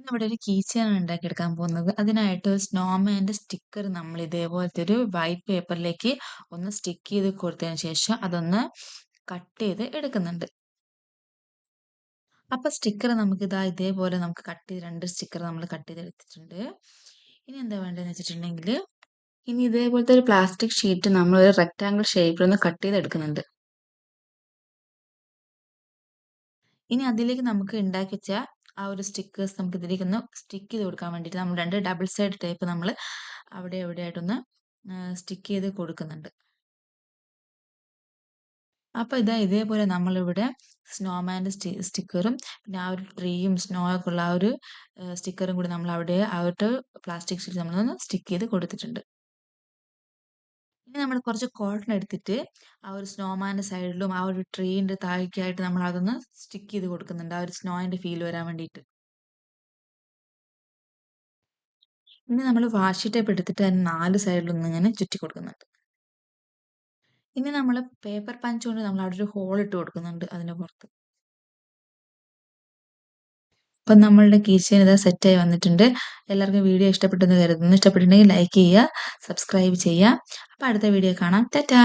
ഇന്നിവിടെ ഒരു കീ ചെയിനാണ് ഉണ്ടാക്കിയെടുക്കാൻ പോകുന്നത്. അതിനായിട്ട് ഒരു സ്നോമാൻ്റെ സ്റ്റിക്കർ നമ്മൾ ഇതേപോലത്തെ ഒരു വൈറ്റ് പേപ്പറിലേക്ക് ഒന്ന് സ്റ്റിക്ക് ചെയ്ത് കൊടുത്തതിന് ശേഷം അതൊന്ന് കട്ട് ചെയ്ത് എടുക്കുന്നുണ്ട്. അപ്പോൾ സ്റ്റിക്കർ നമുക്കിതാ ഇതേപോലെ നമുക്ക് കട്ട് ചെയ്ത് 2 സ്റ്റിക്കർ നമ്മൾ കട്ട് ചെയ്തെടുത്തിട്ടുണ്ട്. ഇനി എന്താ വേണ്ടതെന്ന് വെച്ചിട്ടുണ്ടെങ്കിൽ ഇനി ഇതേപോലത്തെ ഒരു പ്ലാസ്റ്റിക് ഷീറ്റ് നമ്മൾ ഒരു റെക്റ്റാങ്കിൾ ഷേപ്പിലൊന്ന് കട്ട് ചെയ്തെടുക്കുന്നുണ്ട്. ഇനി അതിലേക്ക് നമുക്ക് ഉണ്ടാക്കി വെച്ച ആ ഒരു സ്റ്റിക്കേഴ്സ് നമുക്ക് ഇതിലേക്കൊന്ന് സ്റ്റിക്ക് ചെയ്ത് കൊടുക്കാൻ വേണ്ടിയിട്ട് നമ്മൾ 2 ഡബിൾ സൈഡ് ടേപ്പ് നമ്മൾ അവിടെ എവിടെയായിട്ടൊന്ന് സ്റ്റിക്ക് ചെയ്ത് കൊടുക്കുന്നുണ്ട്. അപ്പോൾ ഇതാ ഇതേപോലെ നമ്മളിവിടെ സ്നോമാൻ്റെ സ്റ്റിക്കറും പിന്നെ ആ ഒരു ട്രീയും സ്നോ ഒക്കെ ഉള്ള ആ ഒരു സ്റ്റിക്കറും കൂടി നമ്മൾ അവിടെ ആ ഒരു പ്ലാസ്റ്റിക് ഷീറ്റ് നമ്മളൊന്ന് സ്റ്റിക്ക് ചെയ്ത് കൊടുത്തിട്ടുണ്ട്. ഇനി നമ്മൾ കുറച്ച് കോട്ടൺ എടുത്തിട്ട് ആ ഒരു സ്നോമാൻ്റെ സൈഡിലും ആ ഒരു ട്രീൻ്റെ താഴേക്കായിട്ട് നമ്മൾ അതൊന്ന് സ്റ്റിക്ക് ചെയ്ത് കൊടുക്കുന്നുണ്ട് ആ ഒരു സ്നോയിൻ്റെ ഫീൽ വരാൻ വേണ്ടിയിട്ട്. ഇനി നമ്മൾ വാഷി ടേപ്പ് എടുത്തിട്ട് അതിന് 4 സൈഡിലൊന്ന് ഇങ്ങനെ ചുറ്റി കൊടുക്കുന്നുണ്ട്. ഇനി നമ്മൾ പേപ്പർ പഞ്ച് കൊണ്ട് നമ്മൾ അവിടെ ഒരു ഹോൾ ഇട്ട് കൊടുക്കുന്നുണ്ട് അതിൻ്റെ പുറത്ത്. അപ്പം നമ്മളുടെ കീ ചെയിൻ ഇതാ സെറ്റായി വന്നിട്ടുണ്ട്. എല്ലാവർക്കും വീഡിയോ ഇഷ്ടപ്പെട്ടെന്ന് കരുതുന്നു. ഇഷ്ടപ്പെട്ടിട്ടുണ്ടെങ്കിൽ ലൈക്ക് ചെയ്യുക, സബ്സ്ക്രൈബ് ചെയ്യുക. അപ്പോൾ അടുത്ത വീഡിയോ കാണാം. ടാറ്റാ.